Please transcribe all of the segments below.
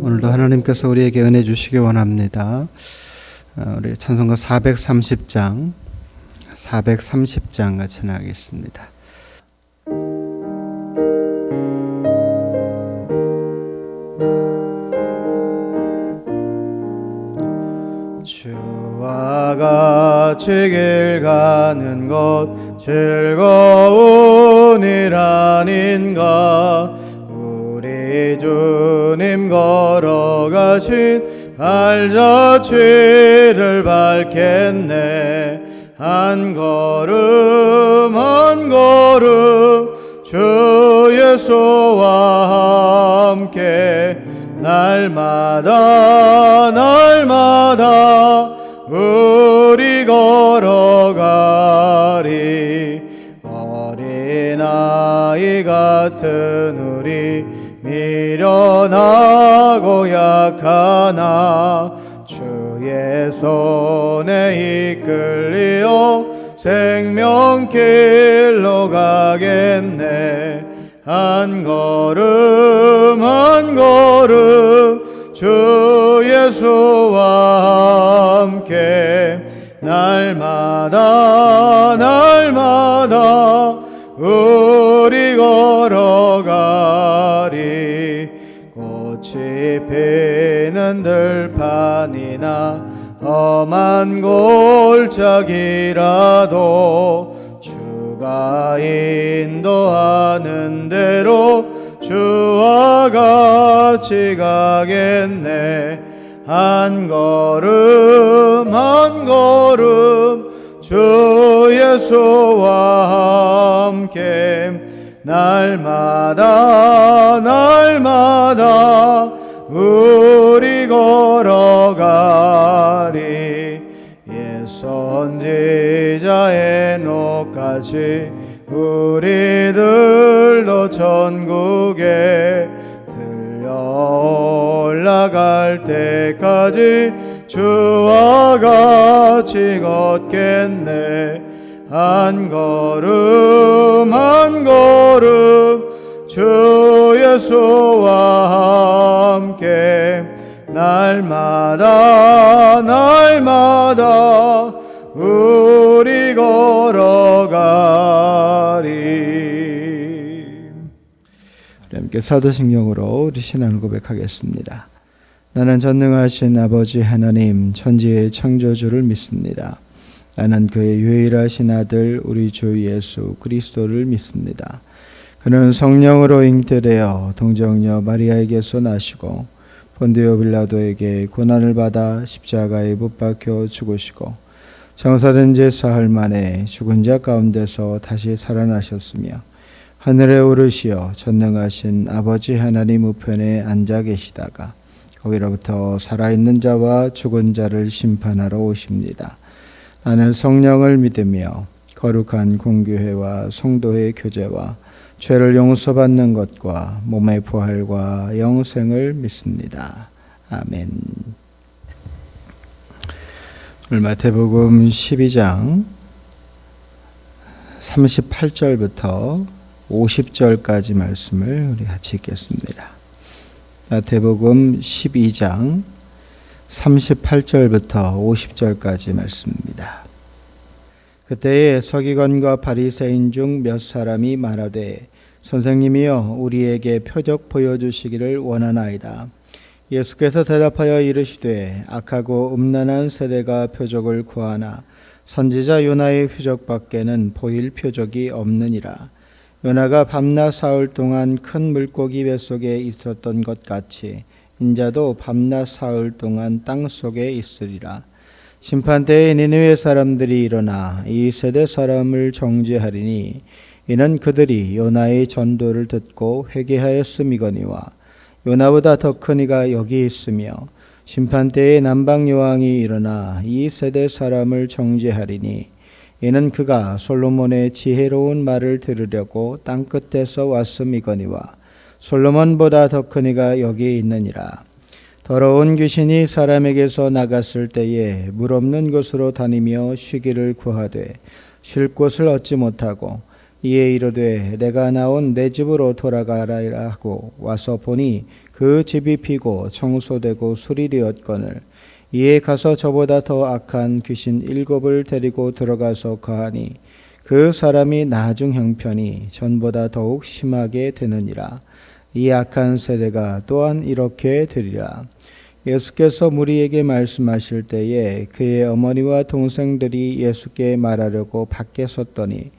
오늘도 하나님께서 우리에게 은혜 주시기 원합니다. 우리 찬송가 430장 같이 나가겠습니다. 주와 같이 길 가는 것 즐거운 일 아닌가. 우리 주님 걸어가신 발자취를 밟겠네. 한 걸음 한 걸음 주 예수와 함께 날마다 우리 걸어가리. 어린아이 같은 우리 미련하고 약하나 주의 손에 이끌리어 생명길로 가겠네. 한 걸음 한 걸음 주 예수와 함께 날마다 우리 걸어가리. 꽃이 피는 들판이나 험한 골짜기라도 주가 인도하는 대로 주와 같이 가겠네. 한 걸음 한 걸음 주 예수와 함께 날마다 우리 걸어가리. 옛 선지자 에녹같이 우리들도 천국에 들려 올라갈 때까지 주와 같이 걷겠네. 한 걸음 한 걸음 주 예수와 함께 날마다 우리 걸어가리. 함께 사도신경으로 우리 신앙을 고백하겠습니다. 나는 전능하신 아버지 하나님 천지의 창조주를 믿습니다. 나는 그의 유일하신 아들 우리 주 예수 그리스도를 믿습니다. 그는 성령으로 잉태되어 동정녀 마리아에게서 나시고 본디오 빌라도에게 고난을 받아 십자가에 못 박혀 죽으시고 장사된 지 사흘 만에 죽은 자 가운데서 다시 살아나셨으며 하늘에 오르시어 전능하신 아버지 하나님 우편에 앉아 계시다가 거기로부터 살아있는 자와 죽은 자를 심판하러 오십니다. 나는 성령을 믿으며 거룩한 공교회와 성도의 교제와 죄를 용서받는 것과 몸의 부활과 영생을 믿습니다. 아멘. 오늘 마태복음 12장 38절부터 50절까지 말씀을 우리 같이 읽겠습니다. 마태복음 12장 38절부터 50절까지 말씀입니다. 그때에 서기관과 바리새인 중 몇 사람이 말하되 선생님이여 우리에게 표적 보여주시기를 원하나이다. 예수께서 대답하여 이르시되 악하고 음란한 세대가 표적을 구하나 선지자 요나의 표적밖에는 보일 표적이 없느니라. 요나가 밤낮 사흘 동안 큰 물고기 뱃속에 있었던 것 같이 인자도 밤낮 사흘 동안 땅속에 있으리라. 심판때에 니느웨 사람들이 일어나 이 세대 사람을 정죄하리니 이는 그들이 요나의 전도를 듣고 회개하였음이거니와 요나보다 더 큰 이가 여기 있으며 심판때에 남방 여왕이 일어나 이 세대 사람을 정죄하리니 이는 그가 솔로몬의 지혜로운 말을 들으려고 땅끝에서 왔음이거니와 솔로몬보다 더 큰 이가 여기 있느니라. 더러운 귀신이 사람에게서 나갔을 때에 물 없는 곳으로 다니며 쉬기를 구하되 쉴 곳을 얻지 못하고 이에 이르되 내가 나온 내 집으로 돌아가라 하고 와서 보니 그 집이 비고 청소되고 술이 되었거늘 이에 가서 저보다 더 악한 귀신 7을 데리고 들어가서 거하니 그 사람이 나중 형편이 전보다 더욱 심하게 되느니라. 이 악한 세대가 또한 이렇게 되리라. 예수께서 무리에게 말씀하실 때에 그의 어머니와 동생들이 예수께 말하려고 밖에 섰더니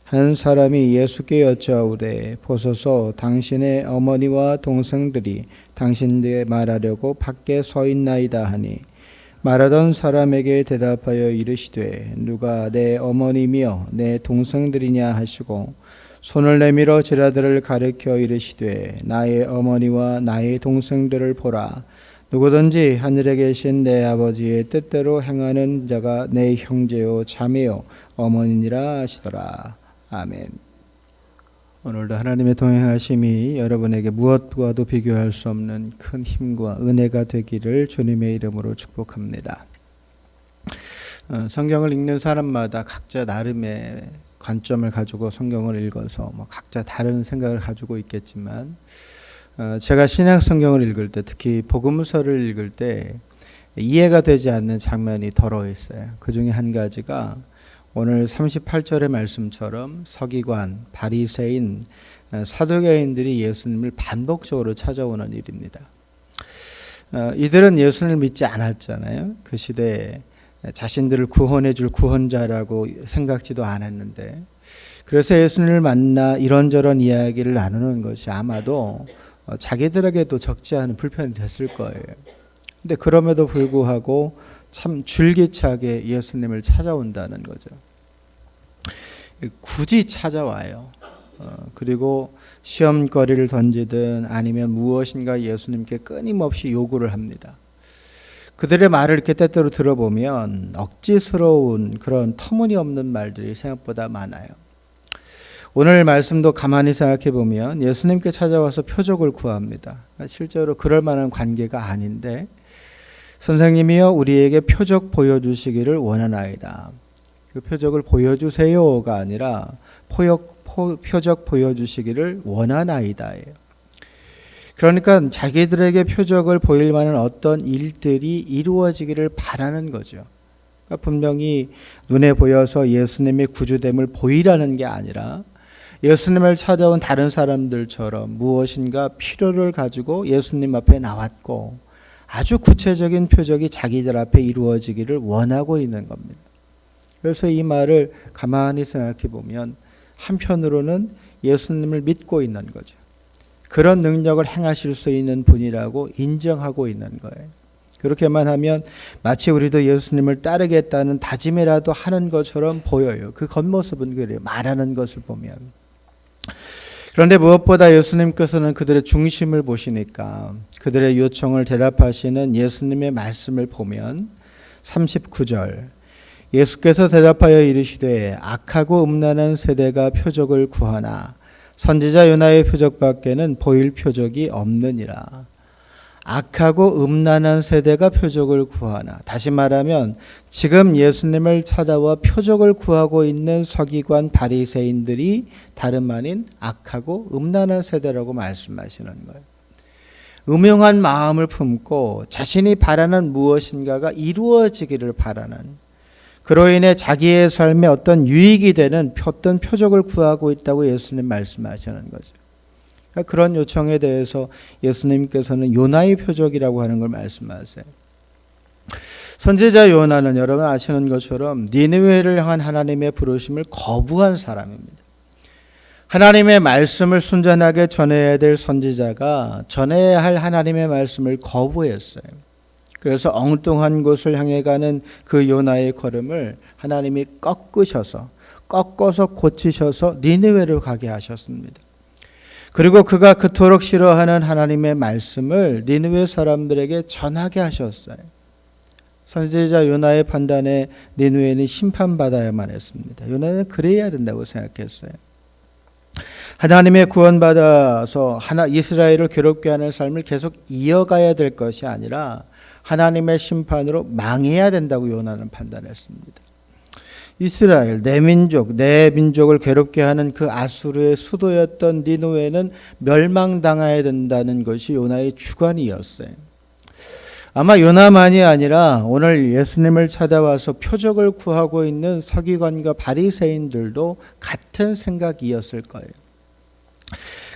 한 사람이 예수께 여짜오되 보소서 당신의 어머니와 동생들이 당신에게 말하려고 밖에 서 있나이다 하니 말하던 사람에게 대답하여 이르시되 누가 내 어머니며 내 동생들이냐 하시고 손을 내밀어 제자들을 가리켜 이르시되 나의 어머니와 나의 동생들을 보라. 누구든지 하늘에 계신 내 아버지의 뜻대로 행하는 자가 내 형제요 자매요 어머니니라 하시더라. 아멘. 오늘도 하나님의 동행하심이 여러분에게 무엇과도 비교할 수 없는 큰 힘과 은혜가 되기를 주님의 이름으로 축복합니다. 성경을 읽는 사람마다 각자 나름의 관점을 가지고 성경을 읽어서 각자 다른 생각을 가지고 있겠지만 제가 신약 성경을 읽을 때 특히 복음서를 읽을 때 이해가 되지 않는 장면이 더러 있어요. 그 중에 한 가지가 오늘 38절의 말씀처럼 서기관, 바리새인, 사두개인들이 예수님을 반복적으로 찾아오는 일입니다. 이들은 예수님을 믿지 않았잖아요. 그 시대에 자신들을 구원해 줄 구원자라고 생각지도 않았는데 그래서 예수님을 만나 이런저런 이야기를 나누는 것이 아마도 자기들에게도 적지 않은 불편이 됐을 거예요. 근데 그럼에도 불구하고 참 줄기차게 예수님을 찾아온다는 거죠. 굳이 찾아와요. 그리고 시험거리를 던지든 아니면 무엇인가 예수님께 끊임없이 요구를 합니다. 그들의 말을 이렇게 때때로 들어보면 억지스러운 그런 터무니없는 말들이 생각보다 많아요. 오늘 말씀도 가만히 생각해 보면 예수님께 찾아와서 표적을 구합니다. 실제로 그럴 만한 관계가 아닌데 선생님이여 우리에게 표적 보여주시기를 원하나이다. 그 표적을 보여주세요가 아니라 표적 보여주시기를 원하나이다예요. 그러니까 자기들에게 표적을 보일 만한 어떤 일들이 이루어지기를 바라는 거죠. 그러니까 분명히 눈에 보여서 예수님의 구주됨을 보이라는 게 아니라 예수님을 찾아온 다른 사람들처럼 무엇인가 필요를 가지고 예수님 앞에 나왔고 아주 구체적인 표적이 자기들 앞에 이루어지기를 원하고 있는 겁니다. 그래서 이 말을 가만히 생각해 보면 한편으로는 예수님을 믿고 있는 거죠. 그런 능력을 행하실 수 있는 분이라고 인정하고 있는 거예요. 그렇게만 하면 마치 우리도 예수님을 따르겠다는 다짐이라도 하는 것처럼 보여요. 그 겉모습은 그래요. 말하는 것을 보면. 그런데 무엇보다 예수님께서는 그들의 중심을 보시니까 그들의 요청을 대답하시는 예수님의 말씀을 보면 39절 예수께서 대답하여 이르시되 악하고 음란한 세대가 표적을 구하나 선지자 요나의 표적밖에는 보일 표적이 없느니라. 악하고 음란한 세대가 표적을 구하나 다시 말하면 지금 예수님을 찾아와 표적을 구하고 있는 서기관 바리새인들이 다름 아닌 악하고 음란한 세대라고 말씀하시는 거예요. 음흉한 마음을 품고 자신이 바라는 무엇인가가 이루어지기를 바라는 그로 인해 자기의 삶에 어떤 유익이 되는 어떤 표적을 구하고 있다고 예수님 말씀하시는 거죠. 그런 요청에 대해서 예수님께서는 요나의 표적이라고 하는 걸 말씀하세요. 선지자 요나는 여러분 아시는 것처럼 니느웨를 향한 하나님의 부르심을 거부한 사람입니다. 하나님의 말씀을 순전하게 전해야 될 선지자가 전해야 할 하나님의 말씀을 거부했어요. 그래서 엉뚱한 곳을 향해 가는 그 요나의 걸음을 하나님이 꺾어서 고치셔서 니느웨로 가게 하셨습니다. 그리고 그가 그토록 싫어하는 하나님의 말씀을 니느웨 사람들에게 전하게 하셨어요. 선지자 요나의 판단에 니느웨는 심판받아야만 했습니다. 요나는 그래야 된다고 생각했어요. 하나님의 구원받아서 이스라엘을 괴롭게 하는 삶을 계속 이어가야 될 것이 아니라 하나님의 심판으로 망해야 된다고 요나는 판단했습니다. 이스라엘, 내 민족을 괴롭게 하는 그 아수르의 수도였던 니느웨는 멸망당해야 된다는 것이 요나의 주관이었어요. 아마 요나만이 아니라 오늘 예수님을 찾아와서 표적을 구하고 있는 서기관과 바리새인들도 같은 생각이었을 거예요.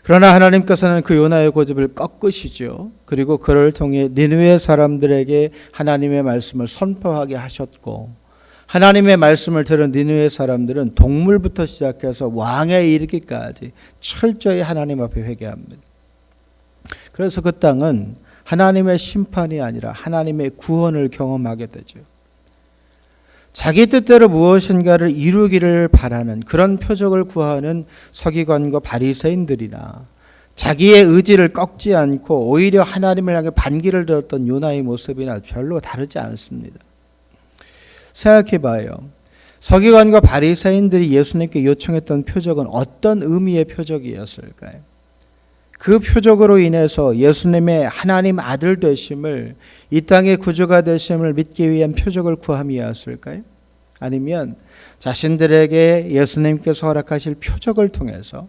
그러나 하나님께서는 그 요나의 고집을 꺾으시죠. 그리고 그를 통해 니느웨 사람들에게 하나님의 말씀을 선포하게 하셨고, 하나님의 말씀을 들은 니느웨 사람들은 동물부터 시작해서 왕에 이르기까지 철저히 하나님 앞에 회개합니다. 그래서 그 땅은 하나님의 심판이 아니라 하나님의 구원을 경험하게 되죠. 자기 뜻대로 무엇인가를 이루기를 바라는 그런 표적을 구하는 서기관과 바리새인들이나 자기의 의지를 꺾지 않고 오히려 하나님을 향해 반기를 들었던 요나의 모습이나 별로 다르지 않습니다. 생각해 봐요. 서기관과 바리새인들이 예수님께 요청했던 표적은 어떤 의미의 표적이었을까요? 그 표적으로 인해서 예수님의 하나님 아들 되심을, 이 땅의 구주가 되심을 믿기 위한 표적을 구함이었을까요? 아니면 자신들에게 예수님께서 허락하실 표적을 통해서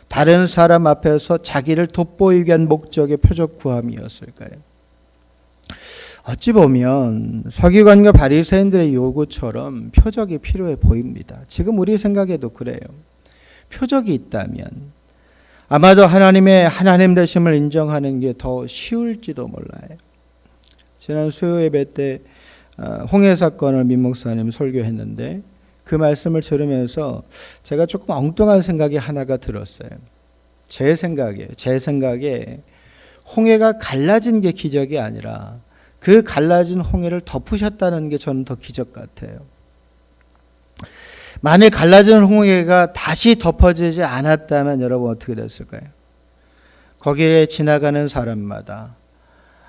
다른 사람 앞에서 자기를 돋보이기 위한 목적의 표적 구함이었을까요? 어찌 보면 서기관과 바리새인들의 요구처럼 표적이 필요해 보입니다. 지금 우리 생각에도 그래요. 표적이 있다면 아마도 하나님의 하나님 되심을 인정하는 게 더 쉬울지도 몰라요. 지난 수요 예배 때 홍해 사건을 민 목사님 설교했는데 그 말씀을 들으면서 제가 조금 엉뚱한 생각이 하나가 들었어요. 제 생각에 홍해가 갈라진 게 기적이 아니라 그 갈라진 홍해를 덮으셨다는 게 저는 더 기적 같아요. 만일 갈라진 홍해가 다시 덮어지지 않았다면 여러분 어떻게 됐을까요? 거기에 지나가는 사람마다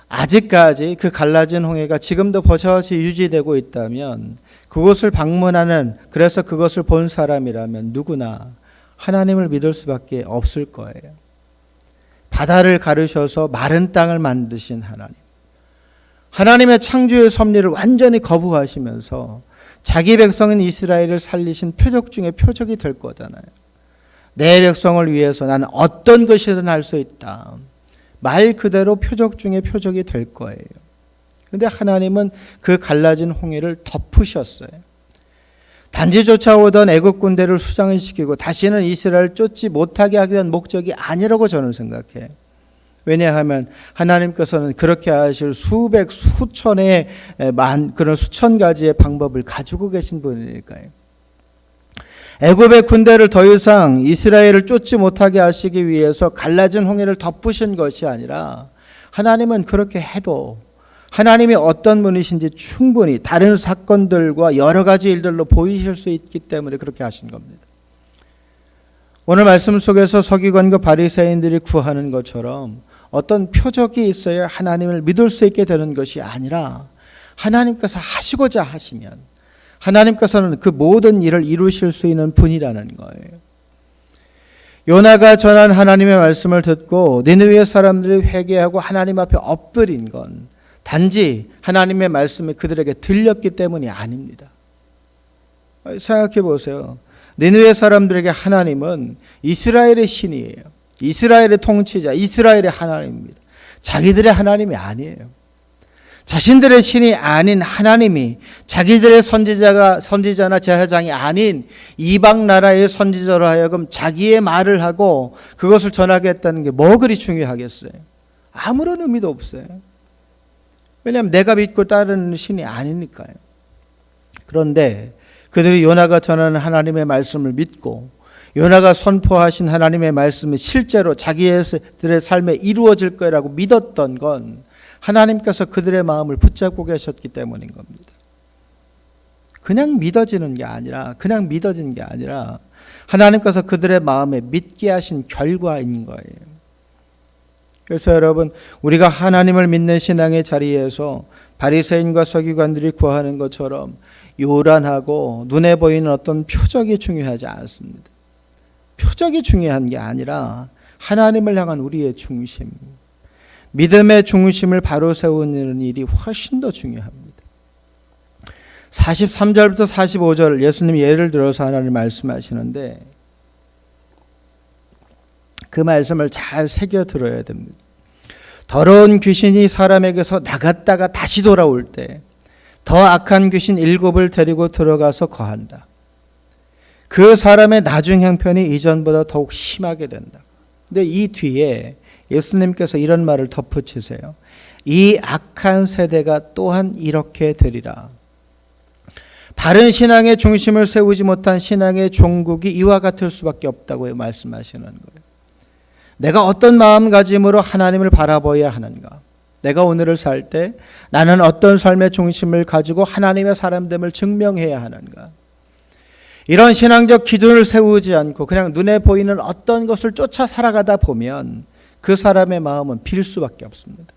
아직까지 그 갈라진 홍해가 지금도 버젓이 유지되고 있다면 그곳을 방문하는, 그래서 그것을 본 사람이라면 누구나 하나님을 믿을 수밖에 없을 거예요. 바다를 가르셔서 마른 땅을 만드신 하나님, 하나님의 창조의 섭리를 완전히 거부하시면서 자기 백성인 이스라엘을 살리신 표적 중에 표적이 될 거잖아요. 내 백성을 위해서 나는 어떤 것이든 할 수 있다. 말 그대로 표적 중에 표적이 될 거예요. 그런데 하나님은 그 갈라진 홍해를 덮으셨어요. 단지 쫓아오던 애국 군대를 수장을 시키고 다시는 이스라엘을 쫓지 못하게 하기 위한 목적이 아니라고 저는 생각해요. 왜냐하면 하나님께서는 그렇게 하실 수백 수천의 그런 수천 가지의 방법을 가지고 계신 분이니까요. 애굽의 군대를 더 이상 이스라엘을 쫓지 못하게 하시기 위해서 갈라진 홍해를 덮으신 것이 아니라 하나님은 그렇게 해도 하나님이 어떤 분이신지 충분히 다른 사건들과 여러 가지 일들로 보이실 수 있기 때문에 그렇게 하신 겁니다. 오늘 말씀 속에서 서기관과 바리새인들이 구하는 것처럼 어떤 표적이 있어야 하나님을 믿을 수 있게 되는 것이 아니라 하나님께서 하시고자 하시면 하나님께서는 그 모든 일을 이루실 수 있는 분이라는 거예요. 요나가 전한 하나님의 말씀을 듣고 니느웨 사람들이 회개하고 하나님 앞에 엎드린 건 단지 하나님의 말씀이 그들에게 들렸기 때문이 아닙니다. 생각해 보세요. 니느웨 사람들에게 하나님은 이스라엘의 신이에요. 이스라엘의 통치자, 이스라엘의 하나님입니다. 자기들의 하나님이 아니에요. 자신들의 신이 아닌 하나님이 자기들의 선지자나 제사장이 아닌 이방 나라의 선지자로 하여금 자기의 말을 하고 그것을 전하겠다는 게 뭐 그리 중요하겠어요? 아무런 의미도 없어요. 왜냐하면 내가 믿고 따르는 신이 아니니까요. 그런데 그들이 요나가 전하는 하나님의 말씀을 믿고 요나가 선포하신 하나님의 말씀이 실제로 자기들의 삶에 이루어질 거라고 믿었던 건 하나님께서 그들의 마음을 붙잡고 계셨기 때문인 겁니다. 그냥 믿어진 게 아니라 하나님께서 그들의 마음에 믿게 하신 결과인 거예요. 그래서 여러분, 우리가 하나님을 믿는 신앙의 자리에서 바리새인과 서기관들이 구하는 것처럼 요란하고 눈에 보이는 어떤 표적이 중요하지 않습니다. 표적이 중요한 게 아니라 하나님을 향한 우리의 중심, 믿음의 중심을 바로 세우는 일이 훨씬 더 중요합니다. 43절부터 45절 예수님 예를 들어서 하나님 말씀하시는데 그 말씀을 잘 새겨 들어야 됩니다. 더러운 귀신이 사람에게서 나갔다가 다시 돌아올 때 더 악한 귀신 7을 데리고 들어가서 거한다. 그 사람의 나중 형편이 이전보다 더욱 심하게 된다. 근데 이 뒤에 예수님께서 이런 말을 덧붙이세요. 이 악한 세대가 또한 이렇게 되리라. 바른 신앙의 중심을 세우지 못한 신앙의 종국이 이와 같을 수밖에 없다고 말씀하시는 거예요. 내가 어떤 마음가짐으로 하나님을 바라봐야 하는가? 내가 오늘을 살 때 나는 어떤 삶의 중심을 가지고 하나님의 사람됨을 증명해야 하는가? 이런 신앙적 기준을 세우지 않고 그냥 눈에 보이는 어떤 것을 쫓아 살아가다 보면 그 사람의 마음은 빌 수밖에 없습니다.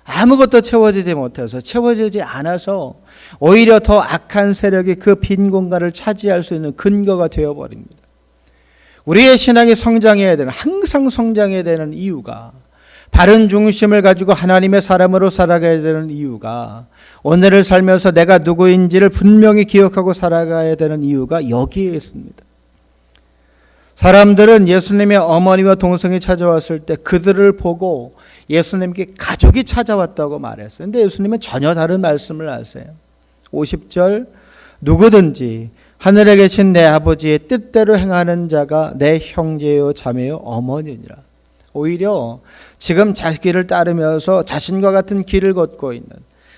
아무것도 채워지지 못해서 채워지지 않아서 오히려 더 악한 세력이 그 빈 공간을 차지할 수 있는 근거가 되어버립니다. 우리의 신앙이 성장해야 되는, 항상 성장해야 되는 이유가, 바른 중심을 가지고 하나님의 사람으로 살아가야 되는 이유가, 오늘을 살면서 내가 누구인지를 분명히 기억하고 살아가야 되는 이유가 여기에 있습니다. 사람들은 예수님의 어머니와 동생이 찾아왔을 때 그들을 보고 예수님께 가족이 찾아왔다고 말했어요. 그런데 예수님은 전혀 다른 말씀을 하세요. 50절, 누구든지 하늘에 계신 내 아버지의 뜻대로 행하는 자가 내 형제요 자매요 어머니니라. 오히려 지금 자기를 따르면서 자신과 같은 길을 걷고 있는,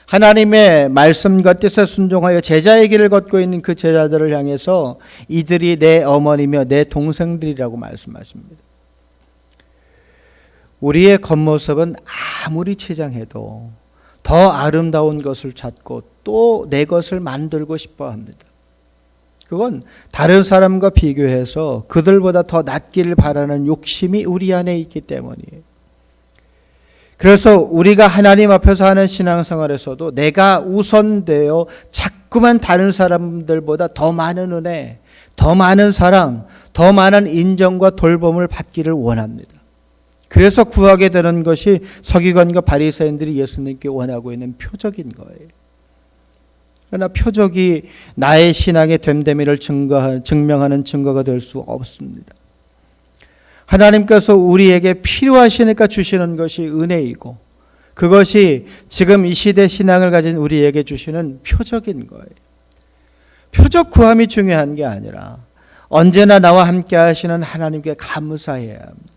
하나님의 말씀과 뜻에 순종하여 제자의 길을 걷고 있는 그 제자들을 향해서 이들이 내 어머니며 내 동생들이라고 말씀하십니다. 우리의 겉모습은 아무리 치장해도 더 아름다운 것을 찾고 또 내 것을 만들고 싶어 합니다. 그건 다른 사람과 비교해서 그들보다 더 낫기를 바라는 욕심이 우리 안에 있기 때문이에요. 그래서 우리가 하나님 앞에서 하는 신앙생활에서도 내가 우선되어 자꾸만 다른 사람들보다 더 많은 은혜, 더 많은 사랑, 더 많은 인정과 돌봄을 받기를 원합니다. 그래서 구하게 되는 것이 서기관과 바리새인들이 예수님께 원하고 있는 표적인 거예요. 그러나 표적이 나의 신앙의 됨됨이를 증명하는 증거가 될 수 없습니다. 하나님께서 우리에게 필요하시니까 주시는 것이 은혜이고, 그것이 지금 이 시대 신앙을 가진 우리에게 주시는 표적인 거예요. 표적 구함이 중요한 게 아니라 언제나 나와 함께 하시는 하나님께 감사해야 합니다.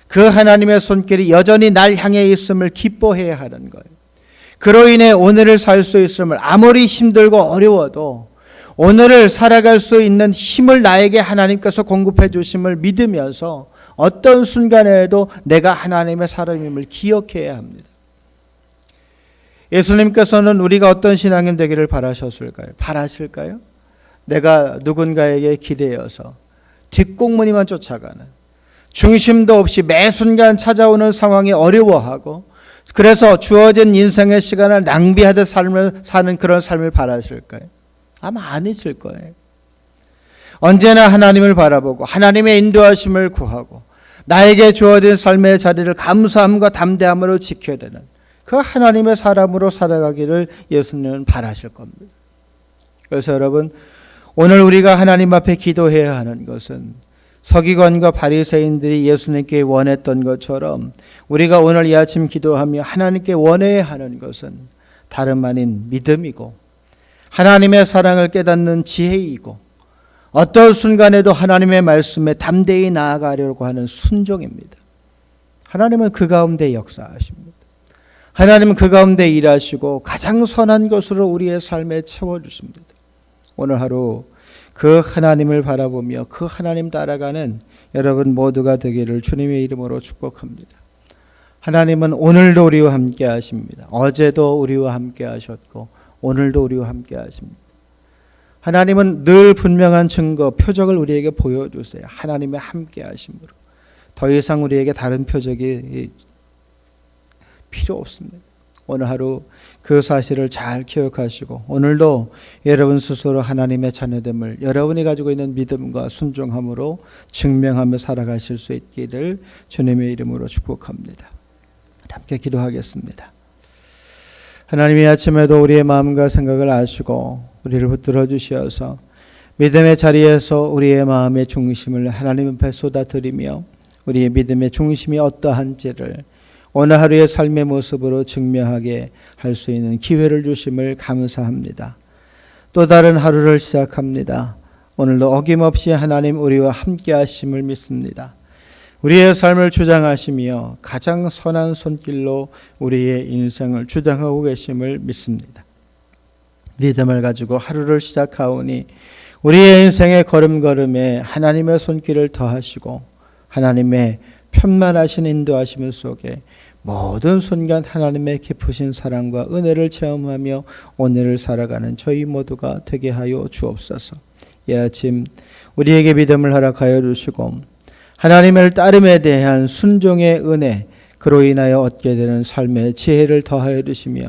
그 하나님의 손길이 여전히 날 향해 있음을 기뻐해야 하는 거예요. 그로 인해 오늘을 살 수 있음을, 아무리 힘들고 어려워도 오늘을 살아갈 수 있는 힘을 나에게 하나님께서 공급해 주심을 믿으면서 어떤 순간에도 내가 하나님의 사람임을 기억해야 합니다. 예수님께서는 우리가 어떤 신앙인 되기를 바라실까요? 내가 누군가에게 기대어서 뒷공무니만 쫓아가는, 중심도 없이 매 순간 찾아오는 상황이 어려워하고 그래서 주어진 인생의 시간을 낭비하듯 삶을 사는 그런 삶을 바라실까요? 아마 아니실 거예요. 언제나 하나님을 바라보고 하나님의 인도하심을 구하고 나에게 주어진 삶의 자리를 감사함과 담대함으로 지켜야 되는 그 하나님의 사람으로 살아가기를 예수님은 바라실 겁니다. 그래서 여러분, 오늘 우리가 하나님 앞에 기도해야 하는 것은 서기관과 바리새인들이 예수님께 원했던 것처럼 우리가 오늘 이 아침 기도하며 하나님께 원해야 하는 것은 다름 아닌 믿음이고, 하나님의 사랑을 깨닫는 지혜이고, 어떤 순간에도 하나님의 말씀에 담대히 나아가려고 하는 순종입니다. 하나님은 그 가운데 역사하십니다. 하나님은 그 가운데 일하시고 가장 선한 것으로 우리의 삶에 채워주십니다. 오늘 하루 그 하나님을 바라보며 그 하나님 따라가는 여러분 모두가 되기를 주님의 이름으로 축복합니다. 하나님은 오늘도 우리와 함께 하십니다. 어제도 우리와 함께 하셨고 오늘도 우리와 함께 하십니다. 하나님은 늘 분명한 증거, 표적을 우리에게 보여주세요. 하나님의 함께 하심으로. 더 이상 우리에게 다른 표적이 필요 없습니다. 오늘 하루 그 사실을 잘 기억하시고 오늘도 여러분 스스로 하나님의 자녀됨을 여러분이 가지고 있는 믿음과 순종함으로 증명하며 살아가실 수 있기를 주님의 이름으로 축복합니다. 함께 기도하겠습니다. 하나님이 아침에도 우리의 마음과 생각을 아시고 우리를 붙들어 주시어서 믿음의 자리에서 우리의 마음의 중심을 하나님 앞에 쏟아드리며 우리의 믿음의 중심이 어떠한지를 오늘 하루의 삶의 모습으로 증명하게 할 수 있는 기회를 주심을 감사합니다. 또 다른 하루를 시작합니다. 오늘도 어김없이 하나님 우리와 함께 하심을 믿습니다. 우리의 삶을 주장하시며 가장 선한 손길로 우리의 인생을 주장하고 계심을 믿습니다. 믿음을 가지고 하루를 시작하오니 우리의 인생의 걸음걸음에 하나님의 손길을 더하시고 하나님의 편만하신 인도하심 속에 모든 순간 하나님의 깊으신 사랑과 은혜를 체험하며 오늘을 살아가는 저희 모두가 되게 하여 주옵소서. 이 아침 우리에게 믿음을 허락하여 주시고 하나님을 따름에 대한 순종의 은혜, 그로 인하여 얻게 되는 삶의 지혜를 더하여 주시며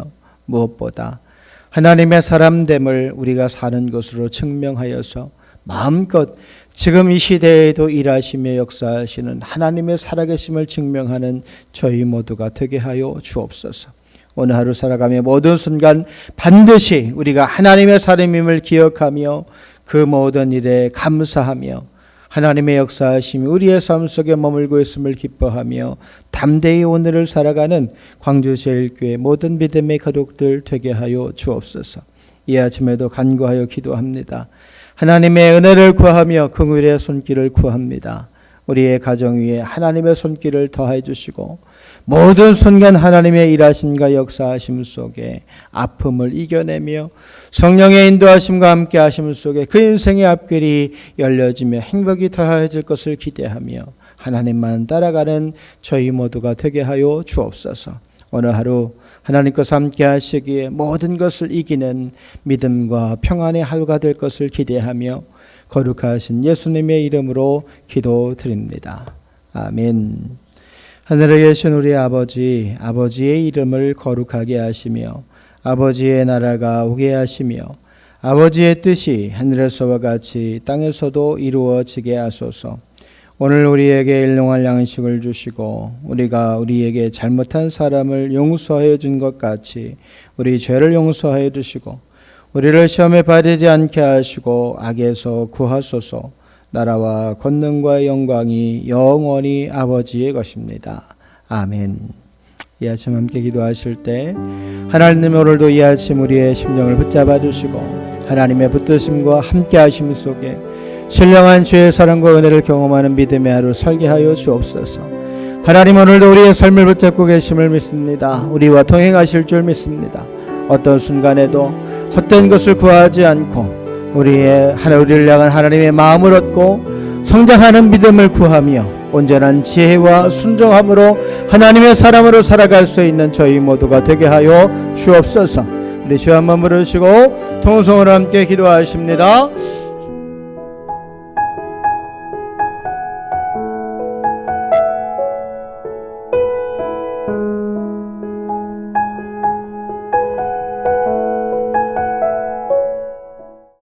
무엇보다 하나님의 사람됨을 우리가 사는 것으로 증명하여서 마음껏 지금 이 시대에도 일하시며 역사하시는 하나님의 살아계심을 증명하는 저희 모두가 되게 하여 주옵소서. 오늘 하루 살아가며 모든 순간 반드시 우리가 하나님의 사람임을 기억하며 그 모든 일에 감사하며 하나님의 역사하심이 우리의 삶 속에 머물고 있음을 기뻐하며 담대히 오늘을 살아가는 광주제일교회 모든 믿음의 가족들 되게 하여 주옵소서. 이 아침에도 간구하여 기도합니다. 하나님의 은혜를 구하며 긍휼의 손길을 구합니다. 우리의 가정 위에 하나님의 손길을 더해 주시고 모든 순간 하나님의 일하심과 역사하심 속에 아픔을 이겨내며 성령의 인도하심과 함께 하심 속에 그 인생의 앞길이 열려지며 행복이 더해질 것을 기대하며 하나님만 따라가는 저희 모두가 되게 하여 주옵소서. 오늘 하루 하나님과 함께 하시기에 모든 것을 이기는 믿음과 평안의 하루가 될 것을 기대하며 거룩하신 예수님의 이름으로 기도드립니다. 아멘. 하늘에 계신 우리 아버지, 아버지의 이름을 거룩하게 하시며 아버지의 나라가 오게 하시며 아버지의 뜻이 하늘에서와 같이 땅에서도 이루어지게 하소서. 오늘 우리에게 일용할 양식을 주시고 우리가 우리에게 잘못한 사람을 용서해 준 것 같이 우리 죄를 용서해 주시고 우리를 시험에 빠지지 않게 하시고 악에서 구하소서. 나라와 권능과 영광이 영원히 아버지의 것입니다. 아멘. 이 아침 함께 기도하실 때 하나님 오늘도 이 아침 우리의 심령을 붙잡아 주시고 하나님의 붙드심과 함께 하심 속에 신령한 주의 사랑과 은혜를 경험하는 믿음의 하루 살게 하여 주옵소서. 하나님 오늘도 우리의 삶을 붙잡고 계심을 믿습니다. 우리와 동행하실 줄 믿습니다. 어떤 순간에도 헛된 것을 구하지 않고 우리를 향한 하나님의 마음을 얻고 성장하는 믿음을 구하며 온전한 지혜와 순종함으로 하나님의 사람으로 살아갈 수 있는 저희 모두가 되게 하여 주옵소서. 우리 주 한번 부르시고 통성으로 함께 기도하십니다.